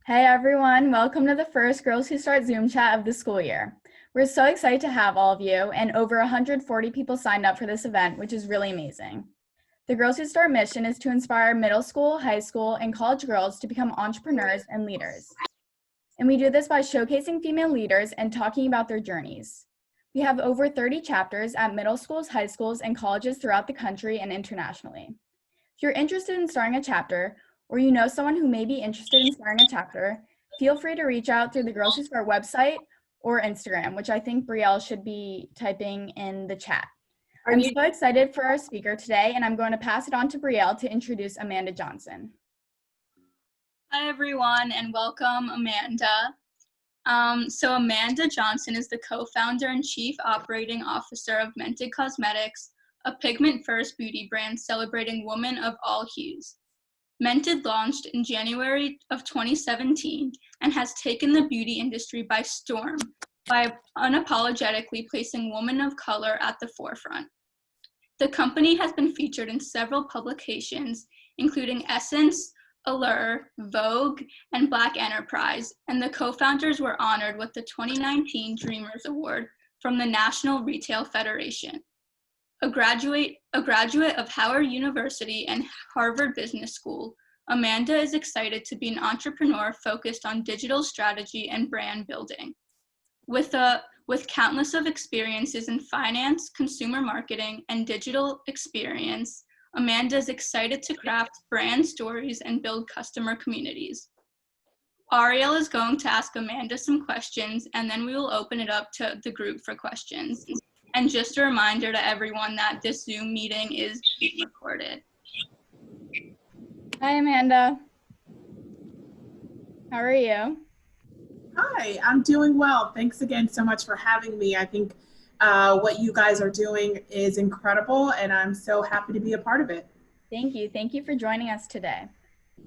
Hey everyone, welcome to the first Girls Who Start Zoom chat of the school year. We're so excited to have all of you, and over 140 people signed up for this event, which is really amazing. The Girls Who Start mission is to inspire middle school, high school, and college girls to become entrepreneurs and leaders. And we do this by showcasing female leaders and talking about their journeys. We have over 30 chapters at middle schools, high schools, and colleges throughout the country and internationally. If you're interested in starting a chapter, or you know someone who may be interested in starting a chapter, feel free to reach out through the Girls Who Start website or Instagram, which I think Brielle should be typing in the chat. I'm so excited for our speaker today, and I'm going to pass it on to Brielle to introduce Amanda Johnson. Hi everyone, and welcome Amanda. So Amanda Johnson is the co-founder and chief operating officer of Mented Cosmetics, a pigment-first beauty brand celebrating women of all hues. Mented launched in January of 2017 and has taken the beauty industry by storm by unapologetically placing women of color at the forefront. The company has been featured in several publications, including Essence, Allure, Vogue, and Black Enterprise, and the co-founders were honored with the 2019 Dreamers Award from the National Retail Federation. A graduate of Howard University and Harvard Business School, Amanda is excited to be an entrepreneur focused on digital strategy and brand building. With countless of experiences in finance, consumer marketing, and digital experience, Amanda is excited to craft brand stories and build customer communities. Ariel is going to ask Amanda some questions, and then we will open it up to the group for questions. And just a reminder to everyone that this Zoom meeting is being recorded. Hi, Amanda. How are you? Hi, I'm doing well. Thanks again so much for having me. I think what you guys are doing is incredible, and I'm so happy to be a part of it. Thank you. Thank you for joining us today.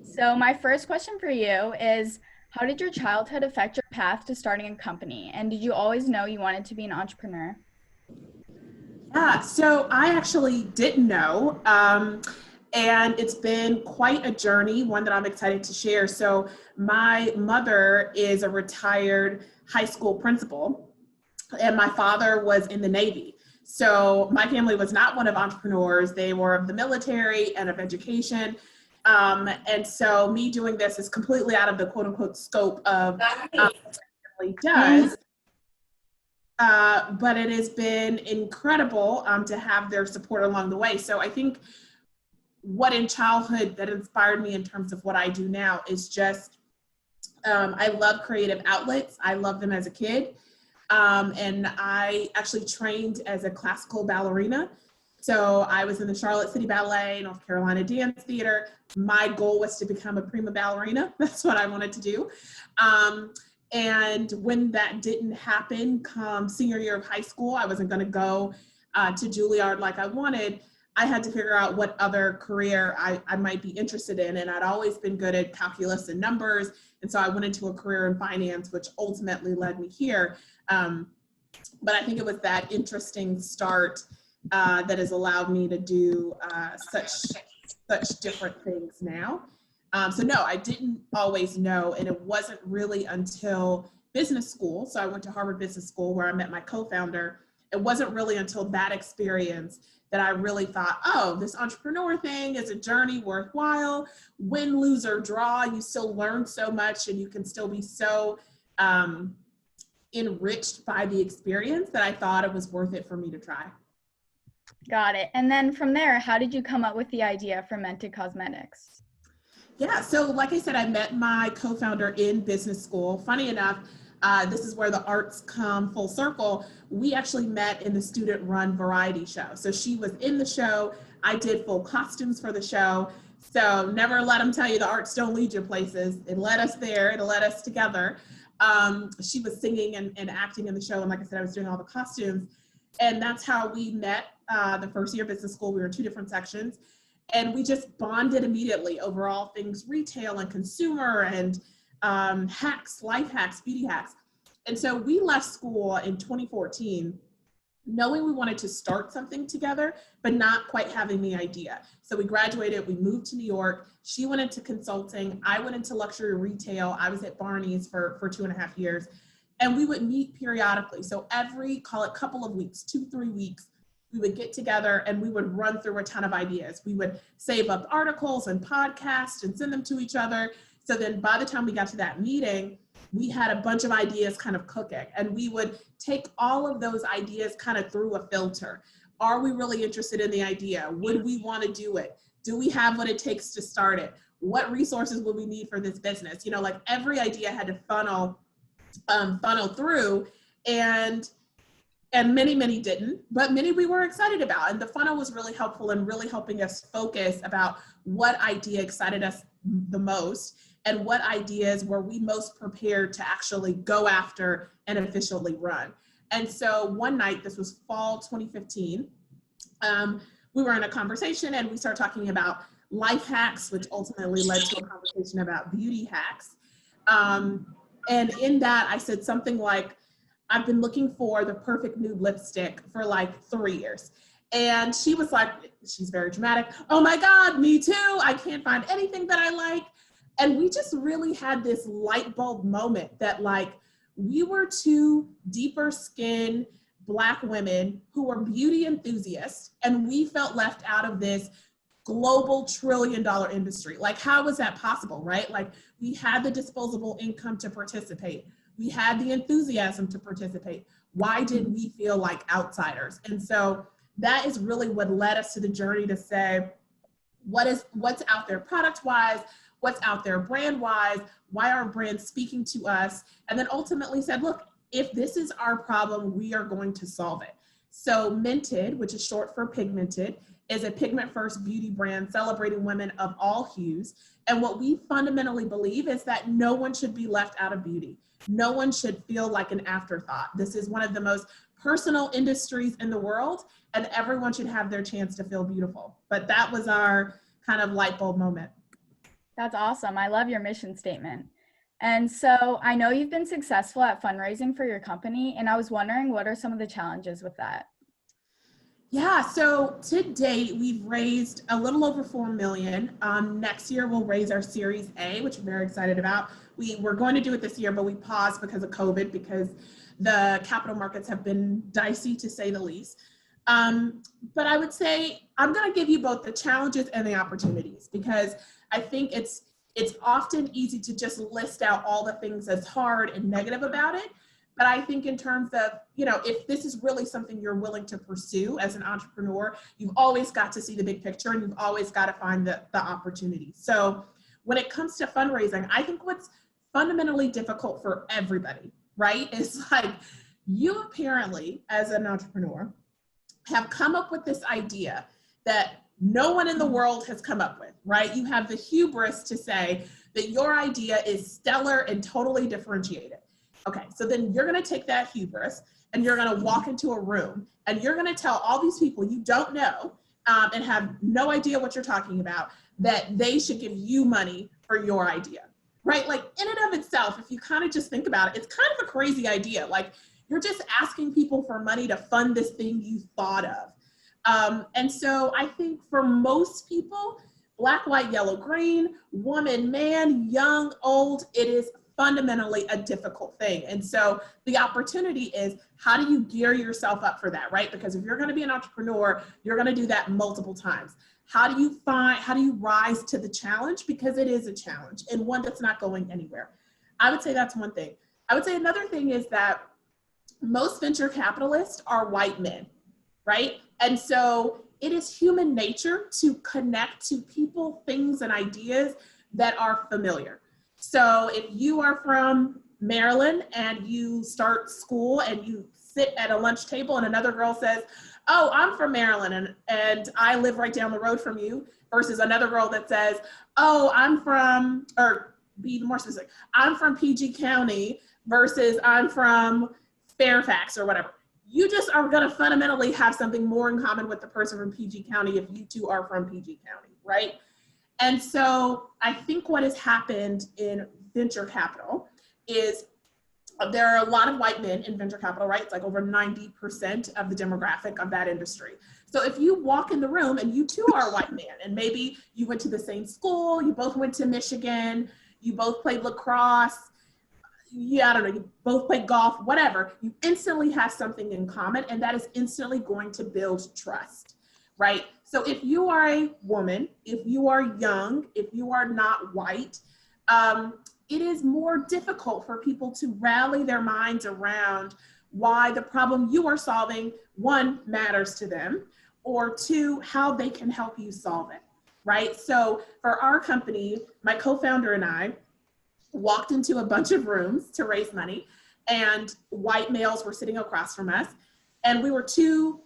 So my first question for you is, how did your childhood affect your path to starting a company? And did you always know you wanted to be an entrepreneur? Yeah, so I actually didn't know, and it's been quite a journey, one that I'm excited to share. So my mother is a retired high school principal, and my father was in the Navy. So my family was not one of entrepreneurs. They were of the military and of education. And so me doing this is completely out of the quote unquote scope of what my family does. But it has been incredible to have their support along the way. So I think what in childhood that inspired me in terms of what I do now is just, I love creative outlets. I love them as a kid. And I actually trained as a classical ballerina. So I was in the Charlotte City Ballet, North Carolina Dance Theater. My goal was to become a prima ballerina. That's what I wanted to do. And when that didn't happen, come senior year of high school, I wasn't going to go to Juilliard like I wanted. I had to figure out what other career I might be interested in. And I'd always been good at calculus and numbers. And so I went into a career in finance, which ultimately led me here. But I think it was that interesting start that has allowed me to do such different things now. So no, I didn't always know, and it wasn't really until business school. So I went to Harvard Business School where I met my co-founder. It wasn't really until that experience that I really thought, oh, this entrepreneur thing is a journey worthwhile. Win, lose, or draw, you still learn so much, and you can still be so enriched by the experience that I thought it was worth it for me to try. Got it. And then from there, how did you come up with the idea for Mented Cosmetics? Yeah, so like I said, I met my co-founder in business school. Funny enough, this is where the arts come full circle. We actually met in the student-run variety show. So she was in the show. I did full costumes for the show. So never let them tell you the arts don't lead you places. It led us there. It led us together. She was singing and acting in the show. And like I said, I was doing all the costumes. And that's how we met the first year of business school. We were in two different sections. And we just bonded immediately over all things retail and consumer and hacks, life hacks, beauty hacks. And so we left school in 2014 knowing we wanted to start something together, but not quite having the idea. So we graduated, we moved to New York. She went into consulting. I went into luxury retail. I was at Barney's for 2.5 years. And we would meet periodically. So every, call it couple of weeks, 2-3 weeks, we would get together and we would run through a ton of ideas. We would save up articles and podcasts and send them to each other. So then by the time we got to that meeting, we had a bunch of ideas kind of cooking, and we would take all of those ideas kind of through a filter. Are we really interested in the idea? Would we want to do it? Do we have what it takes to start it? What resources will we need for this business? You know, like every idea had to funnel through, and many didn't, but many we were excited about. And the funnel was really helpful in really helping us focus about what idea excited us the most and what ideas were we most prepared to actually go after and efficiently run. And so one night, this was fall 2015, we were in a conversation and we started talking about life hacks, which ultimately led to a conversation about beauty hacks. And in that, I said something like, I've been looking for the perfect nude lipstick for like 3 years. And she was like, she's very dramatic. Oh my God, me too. I can't find anything that I like. And we just really had this light bulb moment that like, we were two deeper skinned Black women who were beauty enthusiasts, and we felt left out of this global $1 trillion industry. Like, how was that possible, right? Like, we had the disposable income to participate. We had the enthusiasm to participate. Why did we feel like outsiders? And so that is really what led us to the journey to say, what's out there product-wise, what's out there brand-wise, why are brands speaking to us? And then ultimately said, look, if this is our problem, we are going to solve it. So Mented, which is short for pigmented, is a pigment-first beauty brand celebrating women of all hues. And what we fundamentally believe is that no one should be left out of beauty. No one should feel like an afterthought. This is one of the most personal industries in the world, and everyone should have their chance to feel beautiful. But that was our kind of light bulb moment. That's awesome. I love your mission statement. And so I know you've been successful at fundraising for your company, and I was wondering, what are some of the challenges with that? Yeah, so to date, we've raised a little over 4 million. Next year, we'll raise our Series A, which we're very excited about. We were going to do it this year, but we paused because of COVID, because the capital markets have been dicey, to say the least. But I would say I'm going to give you both the challenges and the opportunities, because I think it's often easy to just list out all the things that's hard and negative about it. But I think in terms of, you know, if this is really something you're willing to pursue as an entrepreneur, you've always got to see the big picture, and you've always got to find the opportunity. So when it comes to fundraising, I think what's fundamentally difficult for everybody, right, is like, you apparently, as an entrepreneur, have come up with this idea that no one in the world has come up with, right? You have the hubris to say that your idea is stellar and totally differentiated. Okay, so then you're gonna take that hubris and you're gonna walk into a room and you're gonna tell all these people you don't know and have no idea what you're talking about, that they should give you money for your idea, right? Like, in and of itself, if you kind of just think about it, it's kind of a crazy idea. Like, you're just asking people for money to fund this thing you thought of. And so I think for most people, Black, white, yellow, green, woman, man, young, old, it is fundamentally a difficult thing. And so the opportunity is, how do you gear yourself up for that, right? Because if you're going to be an entrepreneur, you're going to do that multiple times. How do you rise to the challenge? Because it is a challenge, and one that's not going anywhere. I would say that's one thing. I would say another thing is that most venture capitalists are white men, right? And so it is human nature to connect to people, things, and ideas that are familiar. So if you are from Maryland and you start school and you sit at a lunch table and another girl says, oh, I'm from Maryland and I live right down the road from you, versus another girl that says, oh, I'm from, or be more specific, I'm from PG County versus I'm from Fairfax or whatever. You just are going to fundamentally have something more in common with the person from PG County if you two are from PG County, right? And so I think what has happened in venture capital is there are a lot of white men in venture capital, right? It's like over 90% of the demographic of that industry. So if you walk in the room and you too are a white man, and maybe you went to the same school, you both went to Michigan, you both played lacrosse, I don't know, you both played golf, whatever, you instantly have something in common, and that is instantly going to build trust, right? So if you are a woman, if you are young, if you are not white, it is more difficult for people to rally their minds around why the problem you are solving, one, matters to them, or two, how they can help you solve it, right? So for our company, my co-founder and I walked into a bunch of rooms to raise money, and white males were sitting across from us, and we were two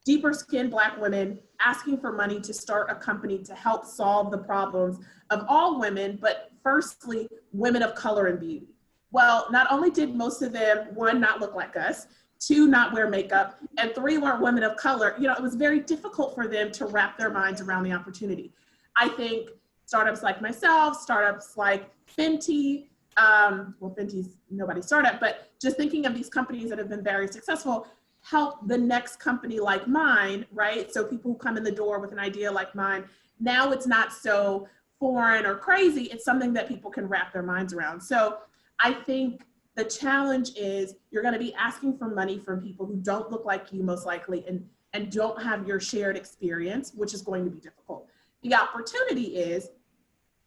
deeper skinned Black women asking for money to start a company to help solve the problems of all women, but firstly, women of color and beauty. Well, not only did most of them, one, not look like us, two, not wear makeup, and three, weren't women of color, it was very difficult for them to wrap their minds around the opportunity. I think startups like myself, startups like Fenty, well, Fenty's nobody's startup, but just thinking of these companies that have been very successful, help the next company like mine, right? So people who come in the door with an idea like mine, now it's not so foreign or crazy. It's something that people can wrap their minds around. So I think the challenge is you're going to be asking for money from people who don't look like you most likely, and don't have your shared experience, which is going to be difficult. The opportunity is,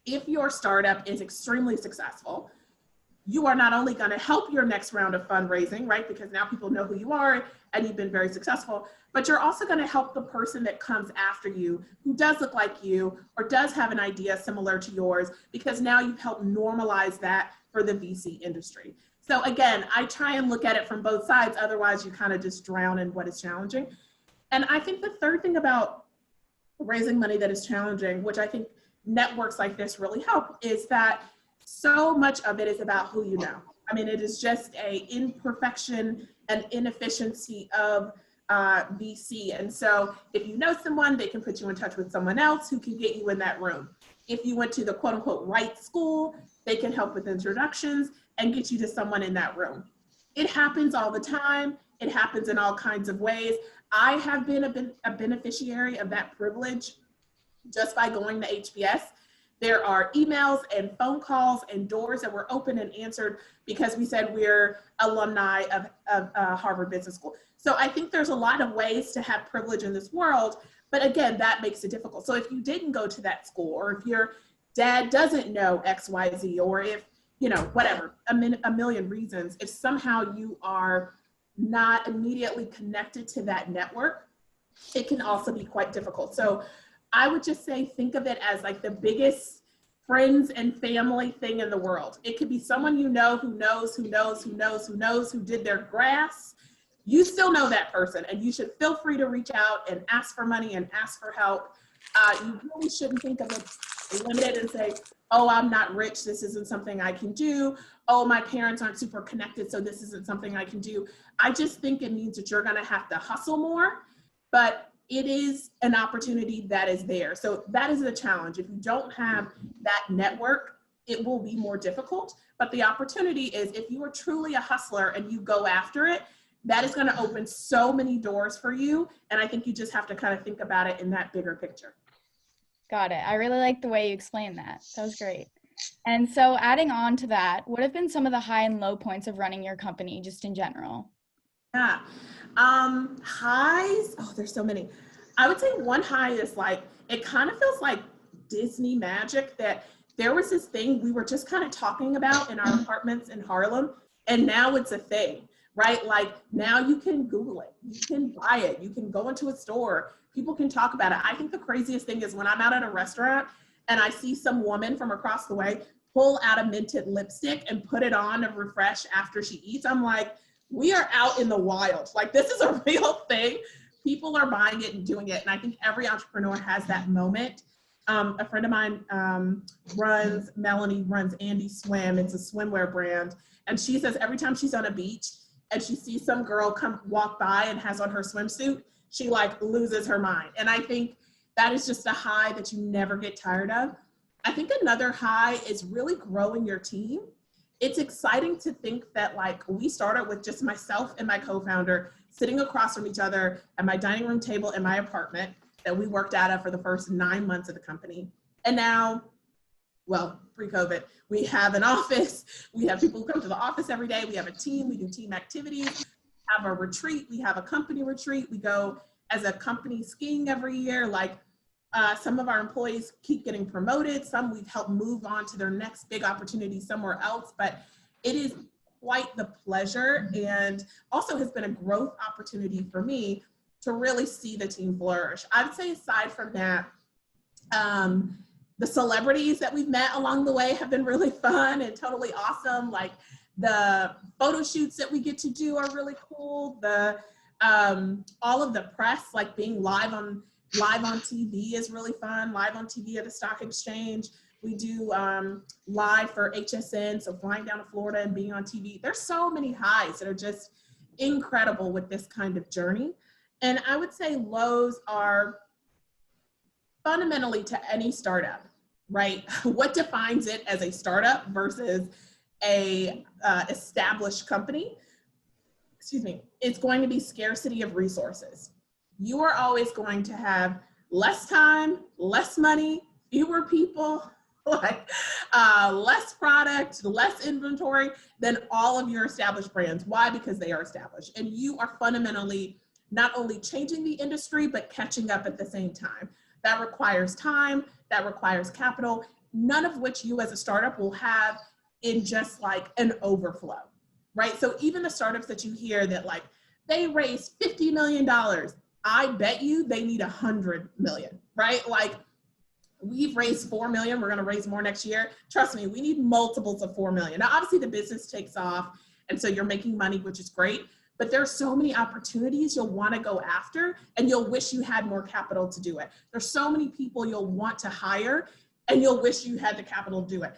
if your startup is extremely successful, you are not only going to help your next round of fundraising, right? Because now people know who you are and you've been very successful, but you're also going to help the person that comes after you who does look like you or does have an idea similar to yours, because now you've helped normalize that for the VC industry. So again, I try and look at it from both sides. Otherwise, you kind of just drown in what is challenging. And I think the third thing about raising money that is challenging, which I think networks like this really help, is that so much of it is about who you know. I mean, it is just a imperfection and inefficiency of VC. And so if you know someone, they can put you in touch with someone else who can get you in that room. If you went to the quote unquote right school, they can help with introductions and get you to someone in that room. It happens all the time. It happens in all kinds of ways. I have been a beneficiary of that privilege just by going to HBS. There are emails and phone calls and doors that were open and answered because we said we're alumni of Harvard Business School. So I think there's a lot of ways to have privilege in this world, but again, that makes it difficult. So if you didn't go to that school, or if your dad doesn't know XYZ, or if, whatever, a million reasons, if somehow you are not immediately connected to that network, it can also be quite difficult. So I would just say, think of it as like the biggest friends and family thing in the world. It could be someone you know who knows, who did their grass. You still know that person, and you should feel free to reach out and ask for money and ask for help. You really shouldn't think of it limited and say, oh, I'm not rich, this isn't something I can do. Oh, my parents aren't super connected, so this isn't something I can do. I just think it means that you're gonna have to hustle more, but it is an opportunity that is there. So that is the challenge. If you don't have that network, it will be more difficult. But the opportunity is, if you are truly a hustler and you go after it, that is going to open so many doors for you. And I think you just have to kind of think about it in that bigger picture. Got it. I really like the way you explained that. That was great. And so adding on to that, what have been some of the high and low points of running your company just in general? Yeah. Highs, oh, there's so many. I would say one high is like, it kind of feels like Disney magic that there was this thing we were just kind of talking about in our apartments in Harlem, and now it's a thing, right? Like now you can Google it, you can buy it, you can go into a store, people can talk about it. I think the craziest thing is when I'm out at a restaurant and I see some woman from across the way pull out a Mented lipstick and put it on to refresh after she eats. I'm like, we are out in the wild. Like, this is a real thing. People are buying it and doing it. And I think every entrepreneur has that moment. A friend of mine Melanie runs Andy Swim. It's a swimwear brand. And she says every time she's on a beach and she sees some girl come walk by and has on her swimsuit, she like loses her mind. And I think that is just a high that you never get tired of. I think another high is really growing your team. it's exciting to think that like we started with just myself and my co-founder sitting across from each other at my dining room table in my apartment that we worked out of for the first 9 months of the company. And now, well, pre-COVID, we have an office. We have people who come to the office every day. We have a team. We do team activities. We have a retreat. We have a company retreat. We go as a company skiing every year. Like some of our employees keep getting promoted. Some we've helped move on to their next big opportunity somewhere else. But it is quite the pleasure, and also has been a growth opportunity for me to really see the team flourish. I would say aside from that, the celebrities that we've met along the way have been really fun and totally awesome. Like the photo shoots that we get to do are really cool. The all of the press, like being live on TV is really fun. Live on TV at the stock exchange. We do live for HSN, so flying down to Florida and being on TV. There's so many highs that are just incredible with this kind of journey. And I would say lows are fundamentally to any startup, right? What defines it as a startup versus a established company? Excuse me. It's going to be scarcity of resources. You are always going to have less time, less money, fewer people, like less product, less inventory than all of your established brands. Why? Because they are established, and you are fundamentally not only changing the industry, but catching up at the same time. That requires time, that requires capital, none of which you as a startup will have in just like an overflow, right? So even the startups that you hear that like, they raised $50 million, I bet you they need 100 million, right? Like we've raised 4 million, we're gonna raise more next year. Trust me, we need multiples of 4 million. Now, obviously the business takes off, and so you're making money, which is great, but there's so many opportunities you'll wanna go after, and you'll wish you had more capital to do it. There's so many people you'll want to hire, and you'll wish you had the capital to do it.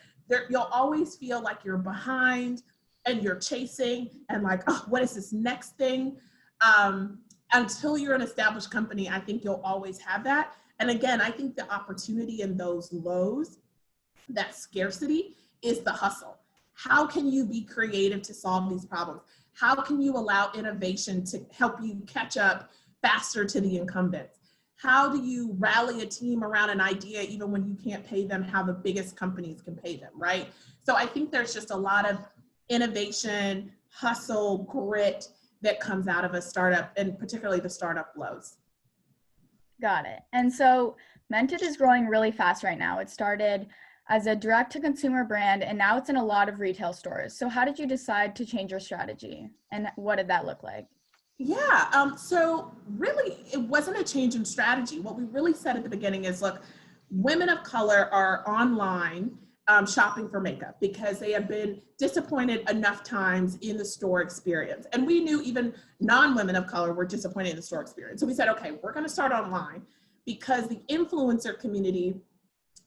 You'll always feel like you're behind, and you're chasing, and like, oh, what is this next thing? Until you're an established company, I think you'll always have that. And again, I think the opportunity in those lows, that scarcity, is the hustle. How can you be creative to solve these problems? How can you allow innovation to help you catch up faster to the incumbents? How do you rally a team around an idea even when you can't pay them how the biggest companies can pay them, right? So I think there's just a lot of innovation, hustle, grit that comes out of a startup, and particularly the startup lows. Got it. And so Mented is growing really fast right now. It started as a direct-to-consumer brand, and now it's in a lot of retail stores. So how did you decide to change your strategy, and what did that look like? Yeah, so really it wasn't a change in strategy. What we really said at the beginning is, look, women of color are online shopping for makeup because they have been disappointed enough times in the store experience. And we knew even non-women of color were disappointed in the store experience. So we said, okay, we're gonna start online because the influencer community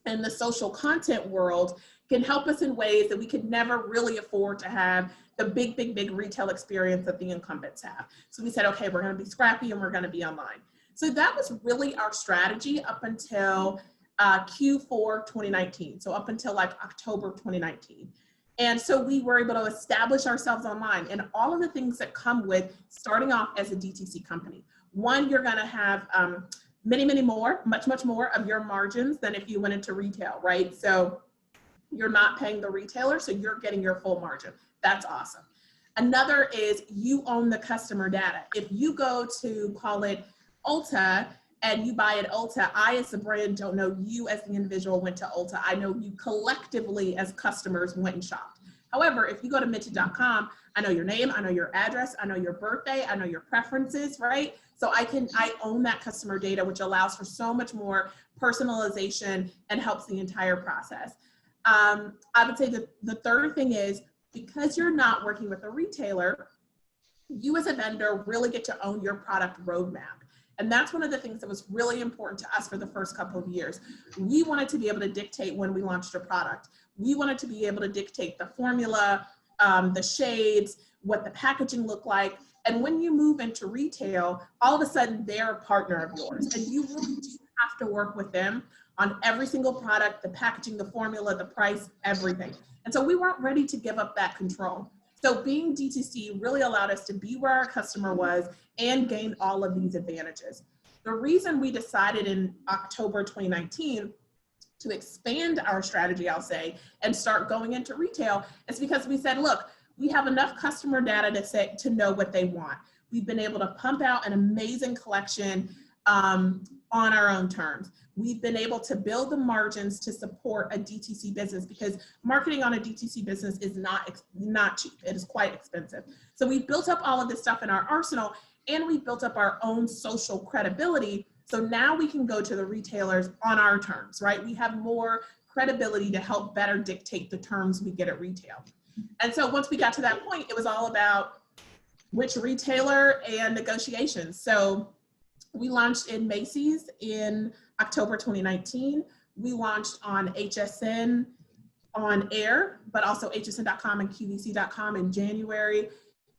and the social content world can help us in ways that we could never really afford to have the big retail experience that the incumbents have. So we said, okay, we're gonna be scrappy and we're gonna be online. So that was really our strategy up until Q4 2019. So up until like October 2019. And so we were able to establish ourselves online and all of the things that come with starting off as a DTC company. One, you're gonna have much more of your margins than if you went into retail, right? So you're not paying the retailer, so you're getting your full margin. That's awesome. Another is you own the customer data. If you go to, call it Ulta, and you buy at Ulta, I as the brand don't know you as the individual went to Ulta. I know you collectively as customers went and shopped. However, if you go to Mented.com, I know your name, I know your address, I know your birthday, I know your preferences, right? So I own that customer data, which allows for so much more personalization and helps the entire process. I would say that the third thing is, because you're not working with a retailer, you as a vendor really get to own your product roadmap. And that's one of the things that was really important to us for the first couple of years. We wanted to be able to dictate when we launched a product. We wanted to be able to dictate the formula, the shades, what the packaging looked like. And when you move into retail, all of a sudden they're a partner of yours. And you really do have to work with them on every single product, the packaging, the formula, the price, everything. And so we weren't ready to give up that control. So being DTC really allowed us to be where our customer was and gain all of these advantages. The reason we decided in October 2019 to expand our strategy, I'll say, and start going into retail is because we said, look, we have enough customer data to know what they want. We've been able to pump out an amazing collection on our own terms. We've been able to build the margins to support a DTC business because marketing on a DTC business is not cheap. It is quite expensive. So we've built up all of this stuff in our arsenal, and we've built up our own social credibility. So now we can go to the retailers on our terms, right? We have more credibility to help better dictate the terms we get at retail. And so once we got to that point, it was all about which retailer and negotiations. So we launched in Macy's in October 2019. We launched on HSN on air, but also hsn.com and qvc.com in January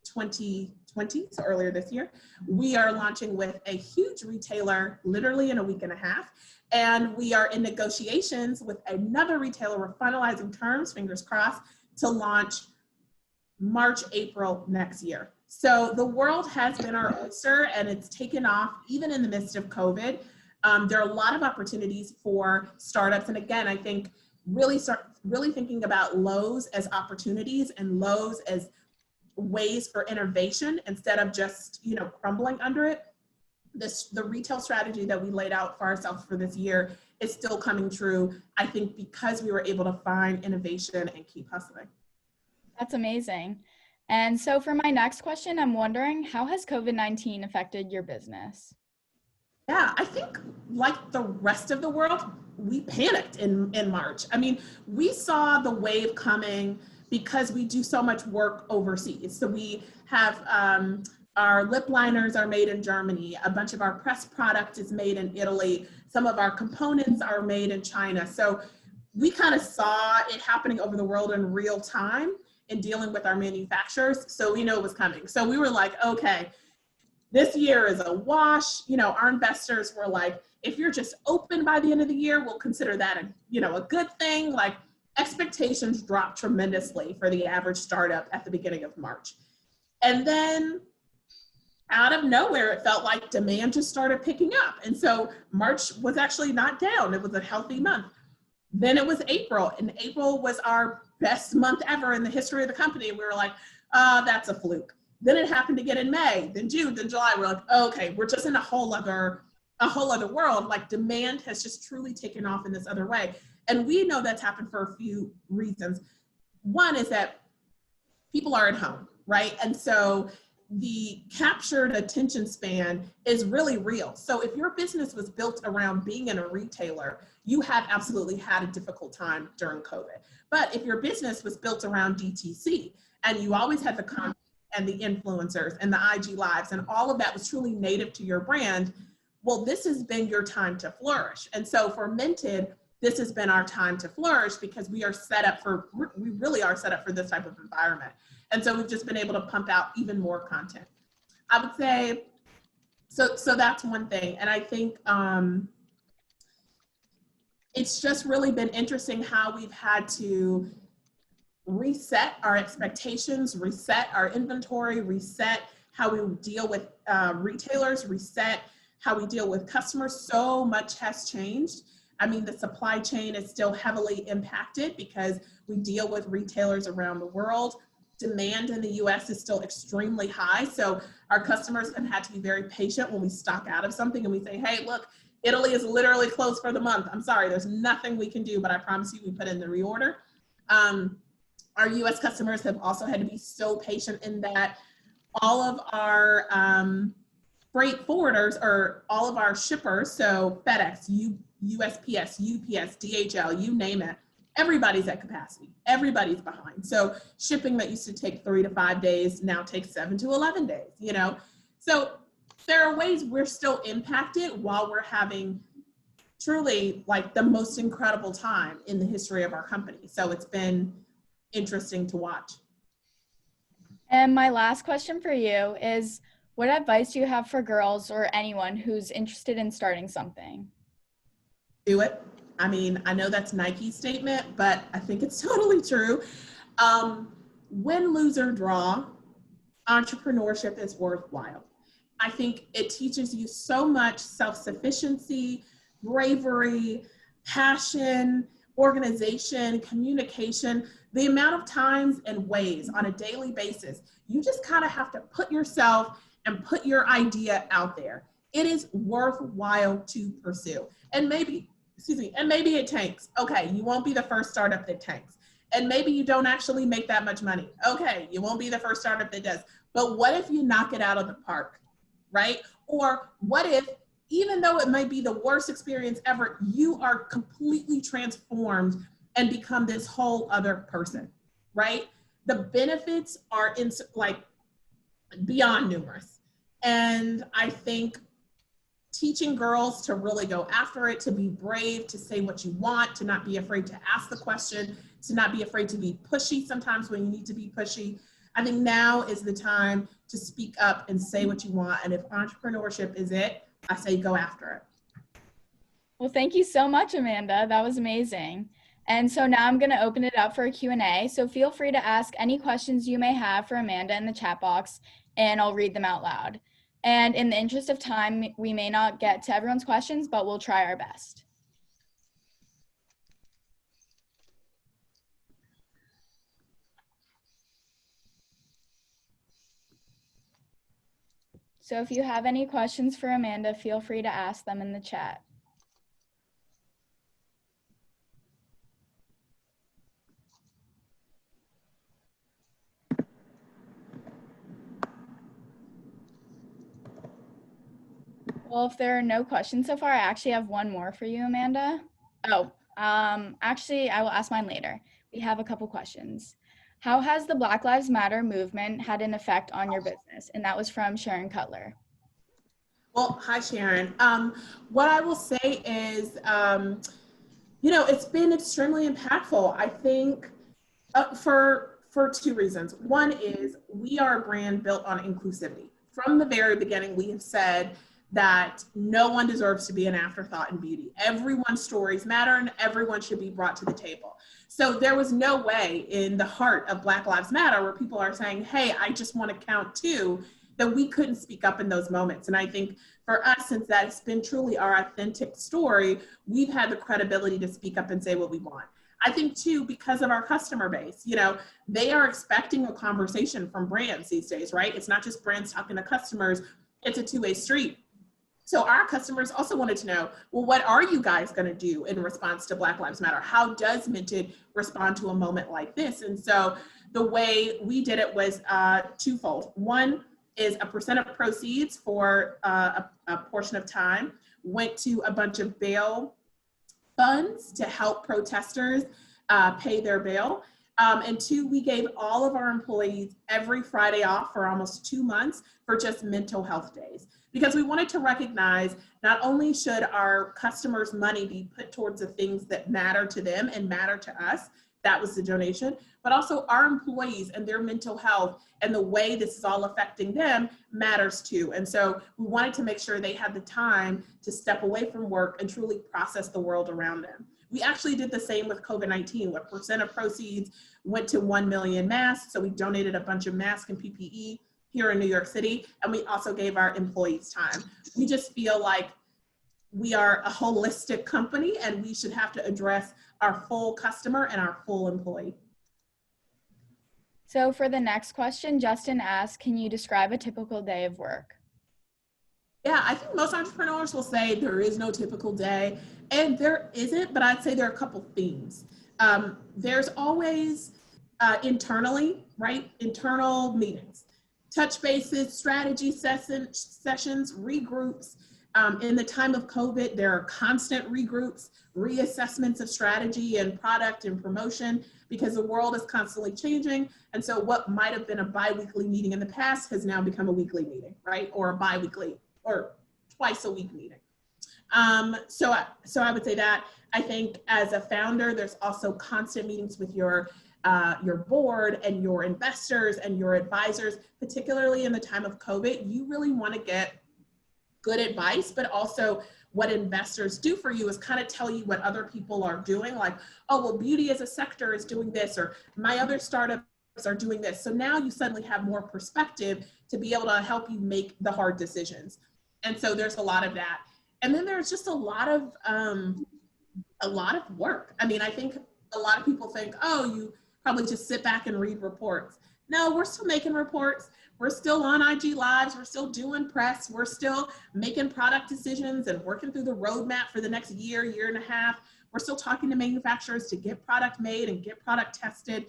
2020, so earlier this year. We are launching with a huge retailer literally in a week and a half. And we are in negotiations with another retailer. We're finalizing terms, fingers crossed, to launch March, April next year. So the world has been our oyster, and it's taken off even in the midst of COVID. There are a lot of opportunities for startups. And again, I think really thinking about Lowe's as opportunities and Lowe's as ways for innovation instead of just, crumbling under it. The retail strategy that we laid out for ourselves for this year is still coming true, I think, because we were able to find innovation and keep hustling. That's amazing. And so for my next question, I'm wondering, how has COVID-19 affected your business? Yeah, I think like the rest of the world, we panicked in March. I mean, we saw the wave coming because we do so much work overseas. So we have our lip liners are made in Germany. A bunch of our press product is made in Italy. Some of our components are made in China. So we kind of saw it happening over the world in real time in dealing with our manufacturers. So we know it was coming. So we were like, okay, this year is a wash. Our investors were like, if you're just open by the end of the year, we'll consider that a good thing. Like, expectations dropped tremendously for the average startup at the beginning of March. And then out of nowhere, it felt like demand just started picking up. And so March was actually not down. It was a healthy month. Then it was April, and April was our best month ever in the history of the company. We were like, that's a fluke. Then it happened again in May, then June, then July. We're like, okay, we're just in a whole other world. Like, demand has just truly taken off in this other way. And we know that's happened for a few reasons. One is that people are at home, right? And so the captured attention span is really real. So if your business was built around being in a retailer, you have absolutely had a difficult time during COVID. But if your business was built around DTC and you always had the content and the influencers and the IG lives and all of that was truly native to your brand, well, this has been your time to flourish. And so for Mented, this has been our time to flourish because we really are set up for this type of environment. And so we've just been able to pump out even more content. I would say, so that's one thing. And I think it's just really been interesting how we've had to reset our expectations, reset our inventory, reset how we deal with retailers, reset how we deal with customers. So much has changed. I mean, the supply chain is still heavily impacted because we deal with retailers around the world. Demand in the US is still extremely high. So our customers have had to be very patient when we stock out of something and we say, hey, look, Italy is literally closed for the month. I'm sorry, there's nothing we can do, but I promise you we put in the reorder. Our US customers have also had to be so patient in that all of our freight forwarders or all of our shippers, so FedEx, USPS, UPS, DHL, you name it, everybody's at capacity. Everybody's behind. So shipping that used to take 3 to 5 days now takes 7 to 11 days, So there are ways we're still impacted while we're having truly like the most incredible time in the history of our company. So it's been interesting to watch. And my last question for you is, what advice do you have for girls or anyone who's interested in starting something? Do it. I mean, I know that's Nike's statement, but I think it's totally true. Win, lose, or draw, entrepreneurship is worthwhile. I think it teaches you so much self-sufficiency, bravery, passion, organization, communication, the amount of times and ways on a daily basis. You just kind of have to put yourself and put your idea out there. It is worthwhile to pursue. And maybe, and maybe it tanks. Okay, you won't be the first startup that tanks. And maybe you don't actually make that much money. Okay, you won't be the first startup that does. But what if you knock it out of the park, right? Or what if, even though it might be the worst experience ever, you are completely transformed and become this whole other person, right? The benefits are beyond numerous. And I think teaching girls to really go after it, to be brave, to say what you want, to not be afraid to ask the question, to not be afraid to be pushy sometimes when you need to be pushy. I think now is the time to speak up and say what you want. And if entrepreneurship is it, I say go after it. Well, thank you so much, Amanda. That was amazing. And so now I'm going to open it up for a Q&A. So feel free to ask any questions you may have for Amanda in the chat box, and I'll read them out loud. And in the interest of time, we may not get to everyone's questions, but we'll try our best. So if you have any questions for Amanda, feel free to ask them in the chat. Well, if there are no questions so far, I actually have one more for you, Amanda. Actually, I will ask mine later. We have a couple questions. How has the Black Lives Matter movement had an effect on your business? And that was from Sharon Cutler. Well, hi, Sharon. What I will say is, it's been extremely impactful. I think for two reasons. One is we are a brand built on inclusivity. From the very beginning, we have said that no one deserves to be an afterthought in beauty. Everyone's stories matter and everyone should be brought to the table. So there was no way in the heart of Black Lives Matter where people are saying, hey, I just want to count too, that we couldn't speak up in those moments. And I think for us, since that's been truly our authentic story, we've had the credibility to speak up and say what we want. I think too, because of our customer base, they are expecting a conversation from brands these days, right? It's not just brands talking to customers, it's a two-way street. So our customers also wanted to know, well, what are you guys going to do in response to Black Lives Matter? How does Mented respond to a moment like this? And so the way we did it was twofold. One is a % of proceeds for a portion of time went to a bunch of bail funds to help protesters pay their bail. And two, we gave all of our employees every Friday off for almost 2 months for just mental health days. Because we wanted to recognize not only should our customers' money be put towards the things that matter to them and matter to us, that was the donation, but also our employees and their mental health and the way this is all affecting them matters too. And so we wanted to make sure they had the time to step away from work and truly process the world around them. We actually did the same with COVID-19, what % of proceeds went to 1 million masks. So we donated a bunch of masks and PPE here in New York City, and we also gave our employees time. We just feel like we are a holistic company and we should have to address our full customer and our full employee. So for the next question, Justin asked, can you describe a typical day of work? Yeah, I think most entrepreneurs will say there is no typical day, and there isn't, but I'd say there are a couple themes. There's always internally, right? Internal meetings, touch bases, strategy sessions, regroups. In the time of COVID, there are constant regroups, reassessments of strategy and product and promotion because the world is constantly changing. And so what might have been a bi-weekly meeting in the past has now become a weekly meeting, right? Or a bi-weekly or twice a week meeting. So I would say that. I think as a founder, there's also constant meetings with your board and your investors and your advisors, particularly in the time of COVID. You really want to get good advice, but also what investors do for you is kind of tell you what other people are doing. Like, oh, well, beauty as a sector is doing this, or my other startups are doing this. So now you suddenly have more perspective to be able to help you make the hard decisions. And so there's a lot of that. And then there's just a lot of work. I mean, I think a lot of people think, oh, you probably just sit back and read reports. No, we're still making reports. We're still on IG Lives. We're still doing press. We're still making product decisions and working through the roadmap for the next year, year and a half. We're still talking to manufacturers to get product made and get product tested.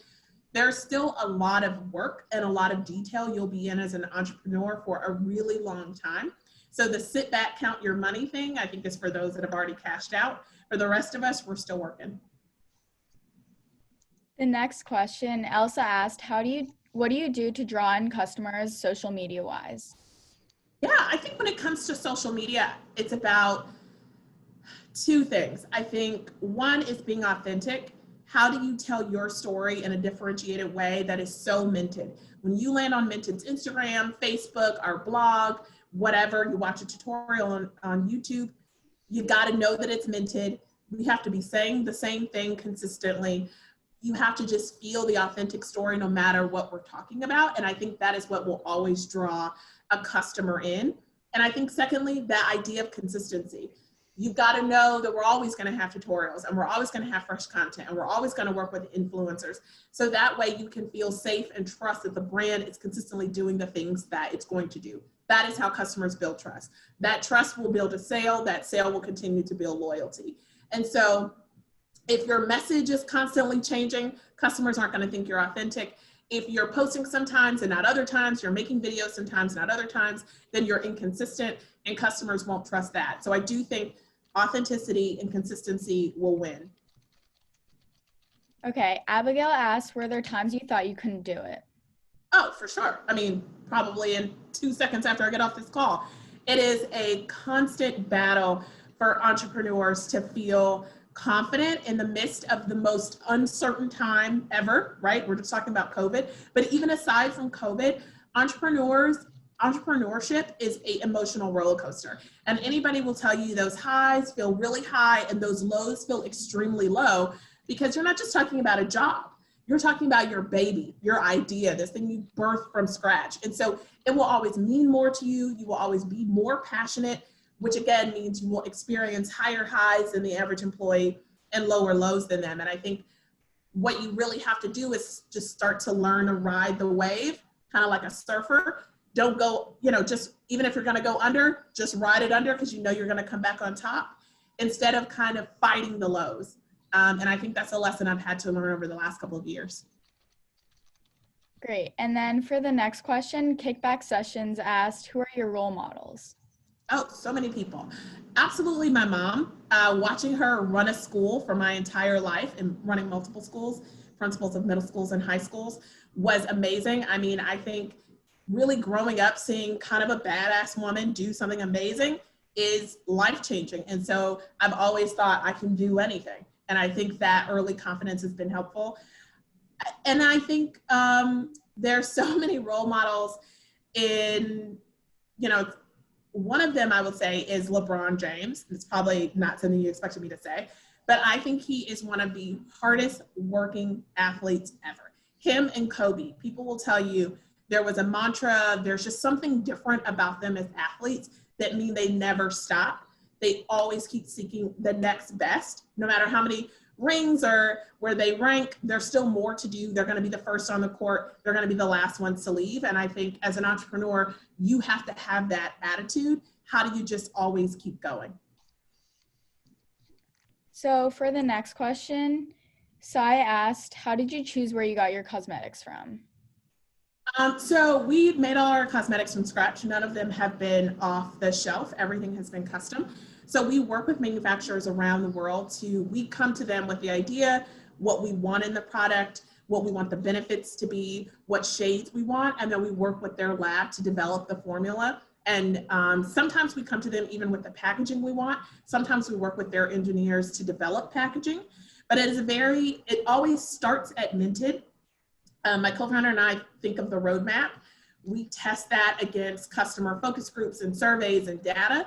There's still a lot of work and a lot of detail you'll be in as an entrepreneur for a really long time. So the sit back, count your money thing, I think is for those that have already cashed out. For the rest of us, we're still working. The next question, Elsa asked, what do you do to draw in customers social media wise? Yeah, I think when it comes to social media, it's about two things. I think one is being authentic. How do you tell your story in a differentiated way that is so Mented? When you land on Mented's Instagram, Facebook, our blog, whatever, you watch a tutorial on YouTube, you got to know that it's Mented. We have to be saying the same thing consistently. You have to just feel the authentic story no matter what we're talking about. And I think that is what will always draw a customer in. And I think secondly, that idea of consistency. You've got to know that we're always going to have tutorials and we're always going to have fresh content and we're always going to work with influencers. So that way you can feel safe and trust that the brand is consistently doing the things that it's going to do. That is how customers build trust. That trust will build a sale. That sale will continue to build loyalty. And so if your message is constantly changing, customers aren't going to think you're authentic. If you're posting sometimes and not other times, you're making videos sometimes, not other times, then you're inconsistent and customers won't trust that. So I do think authenticity and consistency will win. Okay, Abigail asked, were there times you thought you couldn't do it? Oh, for sure. I mean, probably in 2 seconds after I get off this call. It is a constant battle for entrepreneurs to feel confident in the midst of the most uncertain time ever, right? We're just talking about COVID. But even aside from COVID, entrepreneurship is an emotional roller coaster. And anybody will tell you those highs feel really high and those lows feel extremely low, because you're not just talking about a job. You're talking about your baby, your idea, this thing you birthed from scratch. And so it will always mean more to you. You will always be more passionate, which again means you will experience higher highs than the average employee and lower lows than them. And I think what you really have to do is just start to learn to ride the wave, kind of like a surfer. Don't go, just even if you're going to go under, just ride it under because you know you're going to come back on top instead of kind of fighting the lows. And I think that's a lesson I've had to learn over the last couple of years. Great. And then for the next question, Kickback Sessions asked, who are your role models? Oh, so many people. Absolutely my mom. Watching her run a school for my entire life and running multiple schools, principals of middle schools and high schools, was amazing. I mean, I think really growing up seeing kind of a badass woman do something amazing is life-changing. And so I've always thought I can do anything. And I think that early confidence has been helpful. And I think there's so many role models in, one of them I would say is LeBron James. It's probably not something you expected me to say, but I think he is one of the hardest working athletes ever. Him and Kobe, people will tell you there was a mantra, there's just something different about them as athletes that mean they never stop. They always keep seeking the next best, no matter how many rings or where they rank, there's still more to do. They're going to be the first on the court. They're going to be the last ones to leave. And I think as an entrepreneur, you have to have that attitude. How do you just always keep going? So for the next question, Sai asked, how did you choose where you got your cosmetics from? So we made all our cosmetics from scratch. None of them have been off the shelf. Everything has been custom. So we work with manufacturers around the world we come to them with the idea, what we want in the product, what we want the benefits to be, what shades we want, and then we work with their lab to develop the formula. And sometimes we come to them even with the packaging we want. Sometimes we work with their engineers to develop packaging. But it always starts at Mented. My co-founder and I think of the roadmap. We test that against customer focus groups and surveys and data.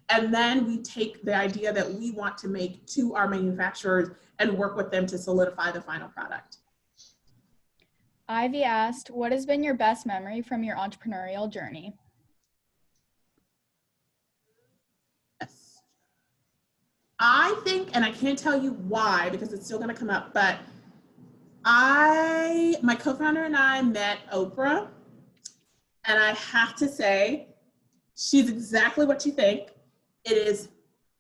And then we take the idea that we want to make to our manufacturers and work with them to solidify the final product. Ivy asked, what has been your best memory from your entrepreneurial journey? Yes. I think, and I can't tell you why because it's still going to come up, but my co-founder and I met Oprah, and I have to say, she's exactly what you think. It is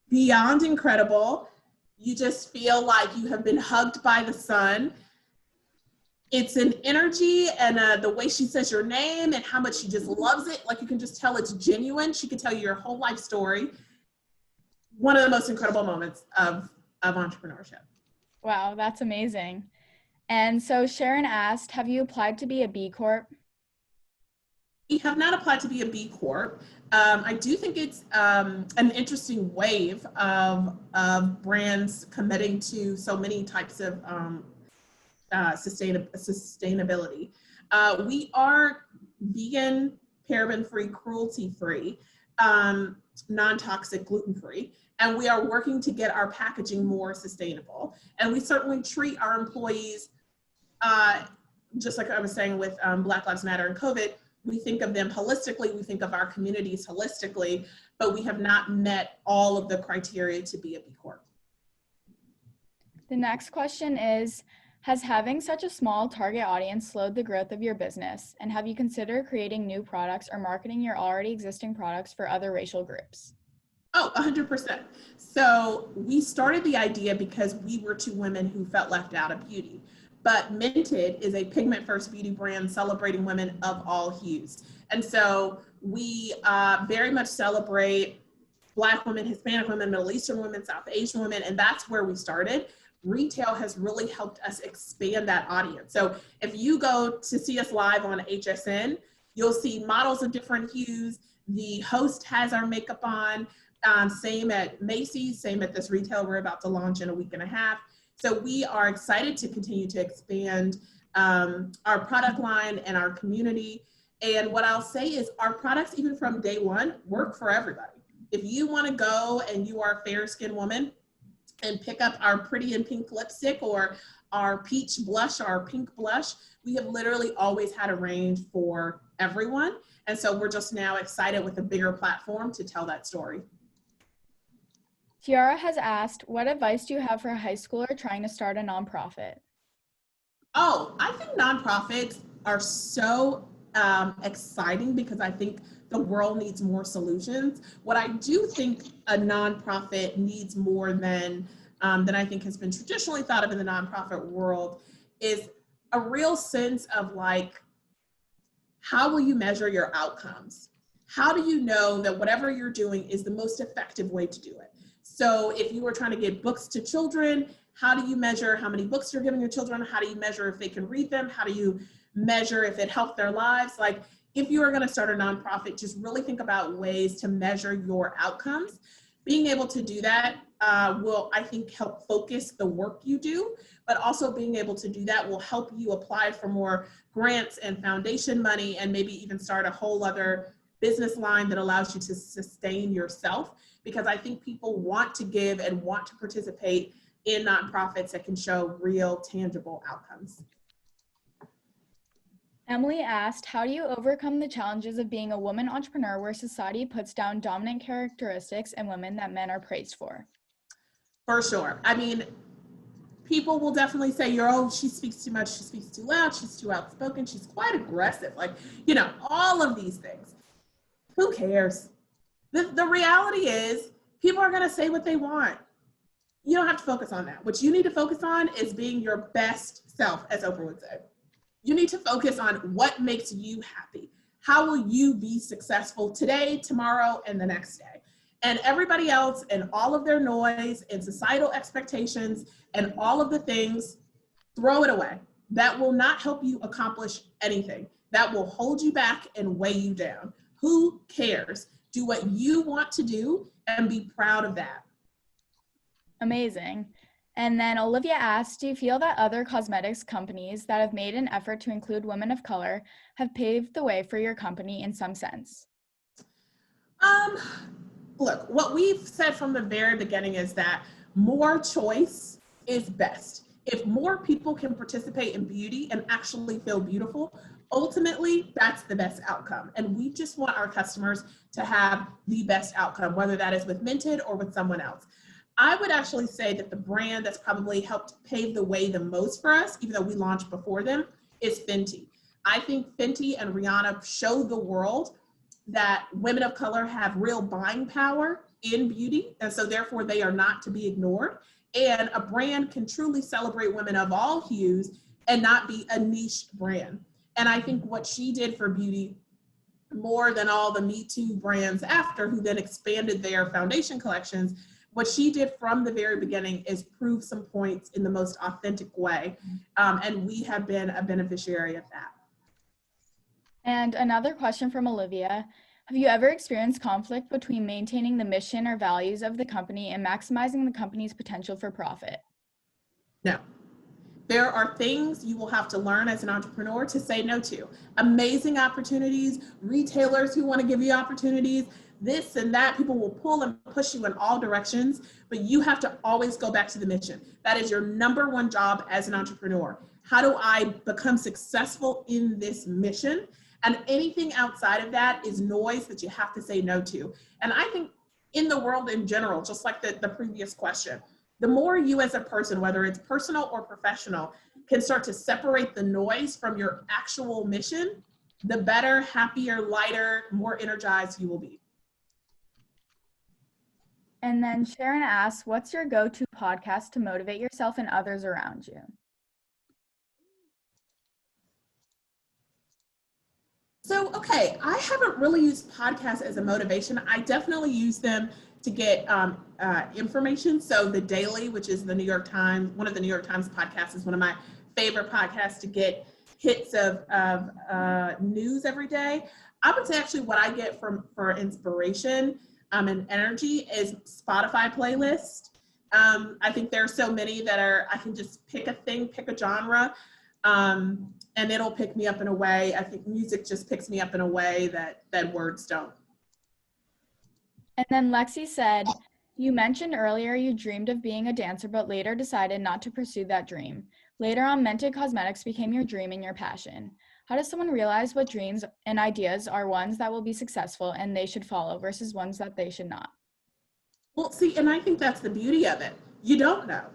beyond incredible. You just feel like you have been hugged by the sun. It's an energy and the way she says your name and how much she just loves it. Like you can just tell it's genuine. She can tell you your whole life story. One of the most incredible moments of entrepreneurship. Wow, that's amazing. And so Sharon asked, have you applied to be a B Corp? We have not applied to be a B Corp. I do think it's an interesting wave of brands committing to so many types of sustainability. We are vegan, paraben-free, cruelty-free, non-toxic, gluten-free, and we are working to get our packaging more sustainable. And we certainly treat our employees, just like I was saying with Black Lives Matter and COVID, we think of them holistically, we think of our communities holistically, but we have not met all of the criteria to be a B Corp. The next question is, has having such a small target audience slowed the growth of your business? And have you considered creating new products or marketing your already existing products for other racial groups? Oh, 100%. So we started the idea because we were two women who felt left out of beauty. But Mented is a pigment-first beauty brand celebrating women of all hues. And so we very much celebrate Black women, Hispanic women, Middle Eastern women, South Asian women, and that's where we started. Retail has really helped us expand that audience. So if you go to see us live on HSN, you'll see models of different hues. The host has our makeup on, same at Macy's, same at this retail we're about to launch in a week and a half. So we are excited to continue to expand our product line and our community. And what I'll say is our products, even from day one, work for everybody. If you want to go and you are a fair-skinned woman and pick up our pretty and pink lipstick or our peach blush or our pink blush, we have literally always had a range for everyone. And so we're just now excited with a bigger platform to tell that story. Tiara has asked, what advice do you have for a high schooler trying to start a nonprofit? Oh, I think nonprofits are so exciting because I think the world needs more solutions. What I do think a nonprofit needs more than I think has been traditionally thought of in the nonprofit world is a real sense of like, how will you measure your outcomes? How do you know that whatever you're doing is the most effective way to do it? So if you are trying to get books to children, how do you measure how many books you're giving your children? How do you measure if they can read them? How do you measure if it helped their lives? Like, if you are going to start a nonprofit, just really think about ways to measure your outcomes. Being able to do that will, I think, help focus the work you do, but also being able to do that will help you apply for more grants and foundation money and maybe even start a whole other business line that allows you to sustain yourself, because I think people want to give and want to participate in nonprofits that can show real, tangible outcomes. Emily asked, how do you overcome the challenges of being a woman entrepreneur where society puts down dominant characteristics in women that men are praised for? For sure. I mean, people will definitely say, oh, she speaks too much, she speaks too loud, she's too outspoken, she's quite aggressive. Like, you know, all of these things. Who cares? The reality is people are going to say what they want. You don't have to focus on that. What you need to focus on is being your best self, as Oprah would say. You need to focus on what makes you happy. How will you be successful today, tomorrow, and the next day? And everybody else and all of their noise and societal expectations and all of the things, throw it away. That will not help you accomplish anything. That will hold you back and weigh you down. Who cares? Do what you want to do and be proud of that. Amazing. And then Olivia asked, do you feel that other cosmetics companies that have made an effort to include women of color have paved the way for your company in some sense? look, what we've said from the very beginning is that more choice is best. If more people can participate in beauty and actually feel beautiful, ultimately that's the best outcome. And we just want our customers to have the best outcome, whether that is with Mented or with someone else. I would actually say that the brand that's probably helped pave the way the most for us, even though we launched before them, is Fenty. I think Fenty and Rihanna showed the world that women of color have real buying power in beauty, and so therefore they are not to be ignored. And a brand can truly celebrate women of all hues and not be a niche brand. And I think what she did for beauty, more than all the Me Too brands after, who then expanded their foundation collections, what she did from the very beginning is prove some points in the most authentic way. And we have been a beneficiary of that. And another question from Olivia. Have you ever experienced conflict between maintaining the mission or values of the company and maximizing the company's potential for profit? No. There are things you will have to learn as an entrepreneur to say no to. Amazing opportunities, retailers who want to give you opportunities, this and that, people will pull and push you in all directions, but you have to always go back to the mission. That is your number one job as an entrepreneur. How do I become successful in this mission? And anything outside of that is noise that you have to say no to. And I think in the world in general, just like the previous question, the more you as a person, whether it's personal or professional, can start to separate the noise from your actual mission, the better, happier, lighter, more energized you will be. And then Sharon asks, what's your go-to podcast to motivate yourself and others around you? So, okay, I haven't really used podcasts as a motivation. I definitely use them to get information. So the Daily, which is the New York Times, one of the New York Times podcasts, is one of my favorite podcasts to get hits of news every day. I would say actually what I get for inspiration and energy is Spotify playlist. I think there are so many that I can just pick a thing, pick a genre, and it'll pick me up in a way. I think music just picks me up in a way that words don't. And then Lexi said, you mentioned earlier you dreamed of being a dancer, but later decided not to pursue that dream. Later on, Mented Cosmetics became your dream and your passion. How does someone realize what dreams and ideas are ones that will be successful and they should follow versus ones that they should not? Well, see, and I think that's the beauty of it. You don't know.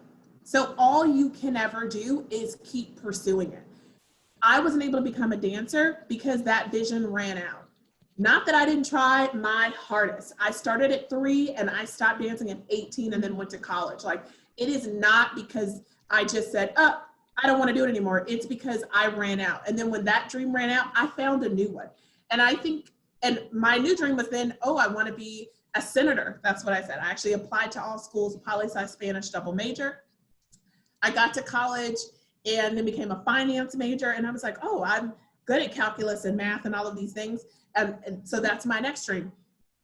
So all you can ever do is keep pursuing it. I wasn't able to become a dancer because that vision ran out. Not that I didn't try my hardest. I started at 3 and I stopped dancing at 18 and then went to college. Like, it is not because I just said, oh, I don't want to do it anymore. It's because I ran out. And then when that dream ran out, I found a new one. And I think, and my new dream was then, oh, I want to be a senator. That's what I said. I actually applied to all schools, poli-sci Spanish double major. I got to college and then became a finance major. And I was like, oh, I'm good at calculus and math and all of these things. And so that's my next dream.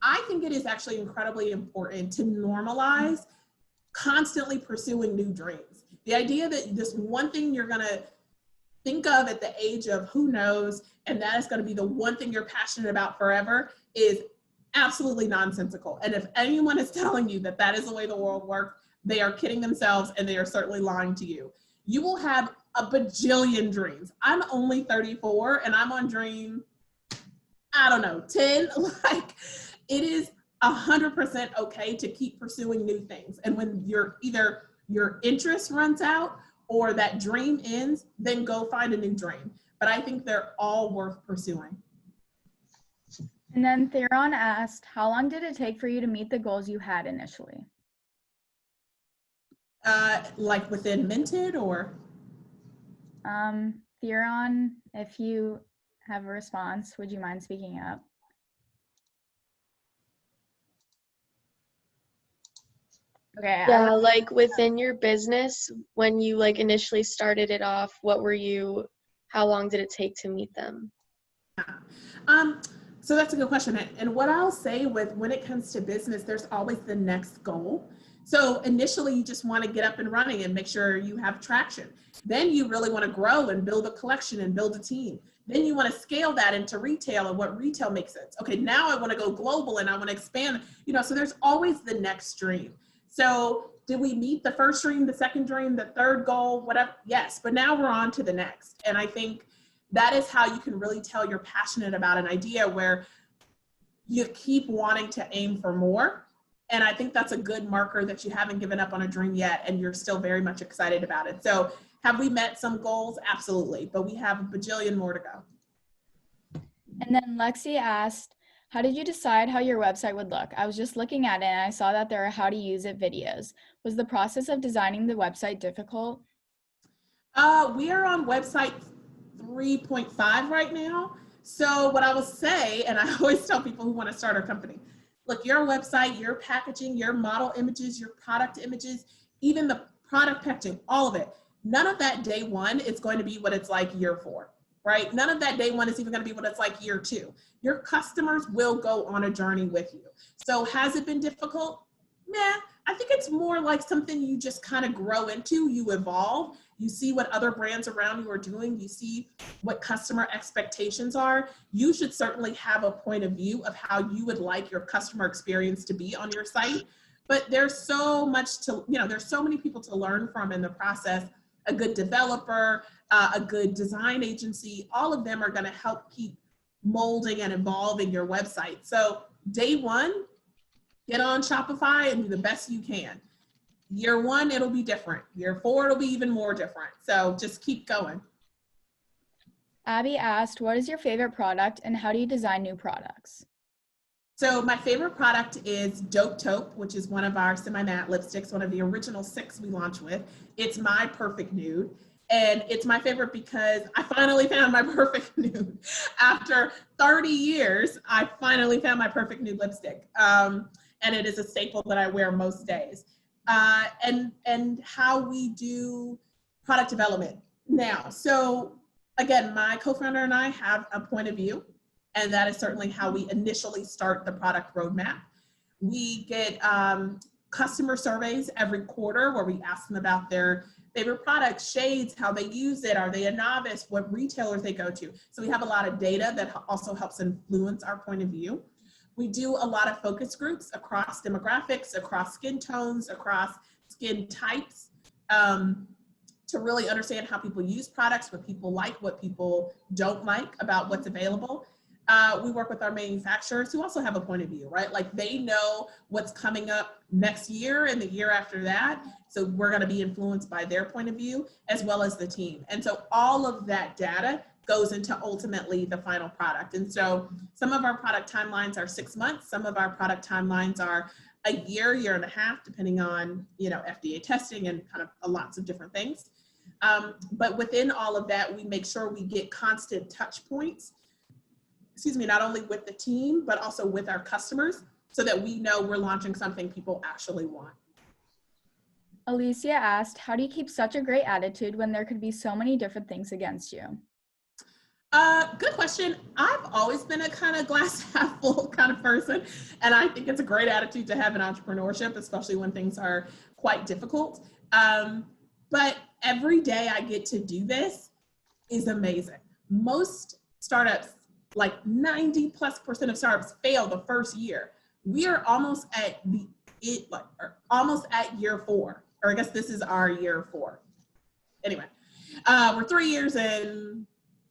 I think it is actually incredibly important to normalize constantly pursuing new dreams. The idea that this one thing you're going to think of at the age of who knows, and that is going to be the one thing you're passionate about forever, is absolutely nonsensical. And if anyone is telling you that that is the way the world works, they are kidding themselves and they are certainly lying to you. You will have a bajillion dreams. I'm only 34 and I'm on dream, I don't know, 10. Like, it is 100% okay to keep pursuing new things. And when either your interest runs out or that dream ends, then go find a new dream. But I think they're all worth pursuing. And then Theron asked, how long did it take for you to meet the goals you had initially? Like within Mented or? Theron, if you have a response, would you mind speaking up? Okay. Yeah, like within your business, when you like initially started it off, how long did it take to meet them? So that's a good question. And what I'll say when it comes to business, there's always the next goal. So initially you just want to get up and running and make sure you have traction. Then you really want to grow and build a collection and build a team. Then you want to scale that into retail and what retail makes sense. Okay, now I want to go global and I want to expand, so there's always the next dream. So did we meet the first dream, the second dream, the third goal, whatever? Yes, but now we're on to the next. And I think that is how you can really tell you're passionate about an idea, where you keep wanting to aim for more. And I think that's a good marker that you haven't given up on a dream yet and you're still very much excited about it. So have we met some goals? Absolutely. But we have a bajillion more to go. And then Lexi asked, how did you decide how your website would look? I was just looking at it and I saw that there are how to use it videos. Was the process of designing the website difficult? We are on website 3.5 right now. So what I will say, and I always tell people who want to start a company, look, your website, your packaging, your model images, your product images, even the product packaging, all of it, none of that day one is going to be what it's like year 4, right? None of that day one is even going to be what it's like year 2. Your customers will go on a journey with you. So has it been difficult? Nah, I think it's more like something you just kind of grow into, you evolve, you see what other brands around you are doing, you see what customer expectations are. You should certainly have a point of view of how you would like your customer experience to be on your site. But there's so much to, there's so many people to learn from in the process. A good developer, a good design agency, all of them are going to help keep molding and evolving your website. So day one, get on Shopify and do the best you can. Year 1, it'll be different. Year 4, it'll be even more different. So just keep going. Abby asked, what is your favorite product and how do you design new products? So my favorite product is Dope Taupe, which is one of our semi-matte lipsticks, one of the original 6 we launched with. It's my perfect nude. And it's my favorite because I finally found my perfect nude. After 30 years, I finally found my perfect nude lipstick. And it is a staple that I wear most days. And how we do product development now. So again, my co-founder and I have a point of view, and that is certainly how we initially start the product roadmap. We get customer surveys every quarter where we ask them about their favorite products, shades, how they use it, are they a novice, what retailers they go to. So we have a lot of data that also helps influence our point of view. We do a lot of focus groups across demographics, across skin tones, across skin types, to really understand how people use products, what people like, what people don't like about what's available. We work with our manufacturers who also have a point of view, right? Like they know what's coming up next year and the year after that. So we're going to be influenced by their point of view as well as the team. And so all of that data goes into ultimately the final product. And so some of our product timelines are 6 months. Some of our product timelines are a year, year and a half, depending on, FDA testing and kind of lots of different things. But within all of that, we make sure we get constant touch points, not only with the team, but also with our customers so that we know we're launching something people actually want. Alicia asked, how do you keep such a great attitude when there could be so many different things against you? Good question. I've always been a kind of glass half full kind of person. And I think it's a great attitude to have in entrepreneurship, especially when things are quite difficult. But every day I get to do this is amazing. Most startups, like 90+% of startups, fail the first year. We are almost at almost at year 4, or I guess this is our year 4. Anyway, we're 3 years in.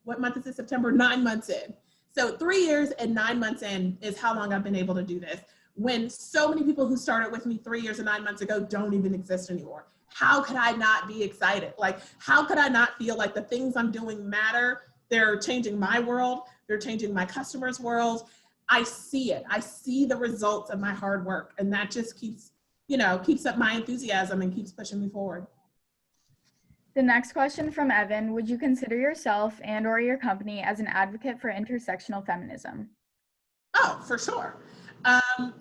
What month is it? September, 9 months in. So 3 years and 9 months in is how long I've been able to do this. When so many people who started with me 3 years and 9 months ago don't even exist anymore. How could I not be excited? Like, how could I not feel like the things I'm doing matter? They're changing my world. They're changing my customers' world. I see it. I see the results of my hard work. And that just keeps up my enthusiasm and keeps pushing me forward. The next question from Evan, would you consider yourself and or your company as an advocate for intersectional feminism? Oh, for sure.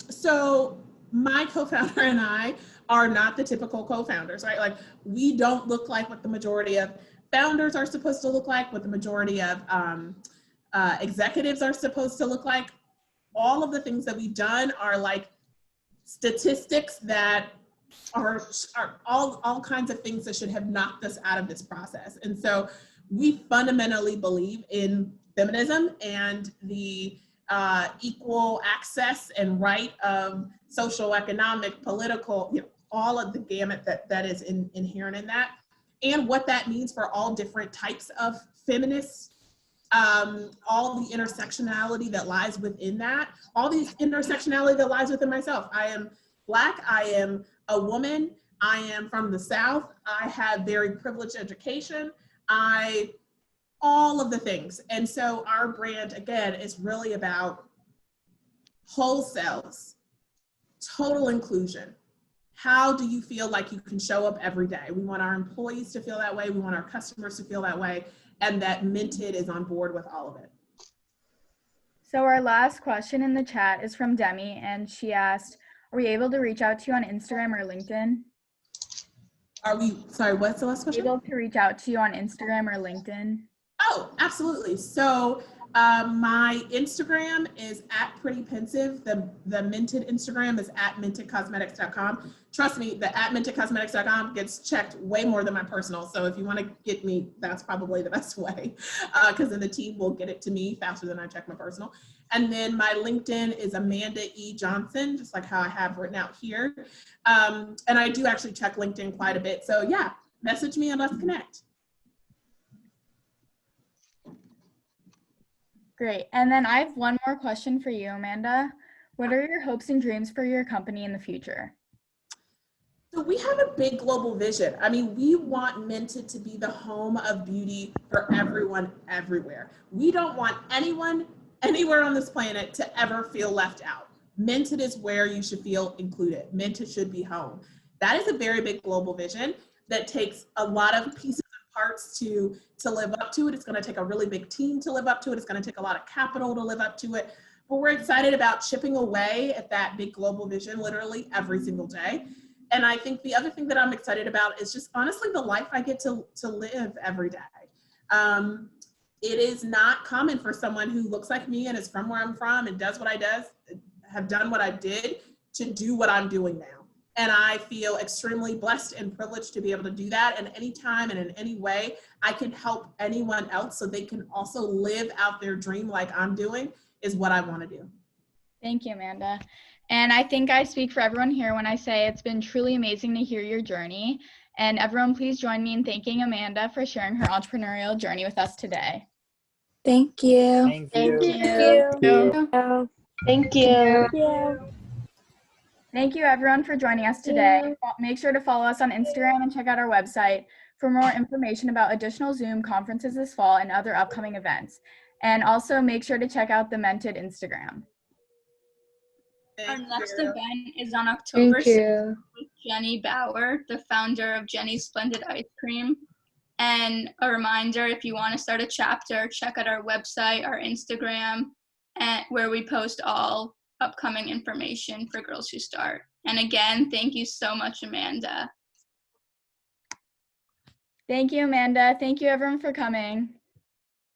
So my co-founder and I are not the typical co-founders, right? Like we don't look like what the majority of founders are supposed to look like, what the majority of executives are supposed to look like. All of the things that we've done are like statistics that are all kinds of things that should have knocked us out of this process. And so we fundamentally believe in feminism and the equal access and right of social, economic, political, all of the gamut that is inherent in that, and what that means for all different types of feminists, all the intersectionality that lies within that, all the intersectionality that lies within myself. I am Black, I am a woman, I am from the South, I have very privileged education, all of the things. And so our brand, again, is really about whole selves, total inclusion. How do you feel like you can show up every day? We want our employees to feel that way. We want our customers to feel that way, and that Mented is on board with all of it. So our last question in the chat is from Demi, and she asked, are we able to reach out to you on Instagram or LinkedIn? Sorry, what's the last question? Able to reach out to you on Instagram or LinkedIn? Oh, absolutely. So my Instagram is @prettypensive. The Mented Instagram is @mentedcosmetics.com. Trust me, the @mentedcosmetics.com gets checked way more than my personal. So if you want to get me, that's probably the best way, because then the team will get it to me faster than I check my personal. And then my LinkedIn is Amanda E. Johnson, just like how I have written out here. And I do actually check LinkedIn quite a bit. So yeah, message me and let's connect. Great. And then I have one more question for you, Amanda. What are your hopes and dreams for your company in the future? So we have a big global vision. I mean, we want Mented to be the home of beauty for everyone, everywhere. We don't want anyone, anywhere on this planet to ever feel left out. Mented is where you should feel included. Mented should be home. That is a very big global vision that takes a lot of pieces and parts to live up to it. It's going to take a really big team to live up to it. It's going to take a lot of capital to live up to it. But we're excited about chipping away at that big global vision literally every single day. And I think the other thing that I'm excited about is just honestly the life I get to live every day. It is not common for someone who looks like me and is from where I'm from and does what I have done what I did, to do what I'm doing now. And I feel extremely blessed and privileged to be able to do that. And anytime and in any way I can help anyone else so they can also live out their dream like I'm doing is what I want to do. Thank you, Amanda. And I think I speak for everyone here when I say it's been truly amazing to hear your journey. And everyone, please join me in thanking Amanda for sharing her entrepreneurial journey with us today. Thank you. Thank you. Thank you. Thank you, everyone, for joining us today. Make sure to follow us on Instagram and check out our website for more information about additional Zoom conferences this fall and other upcoming events. And also make sure to check out the Mented Instagram. Our next event is on October 6th with Jenny Bauer, the founder of Jenny's Splendid Ice Cream. And a reminder, if you want to start a chapter, check out our website, our Instagram, and where we post all upcoming information for Girls Who Start. And again, thank you so much, Amanda. Thank you, Amanda. Thank you, everyone, for coming.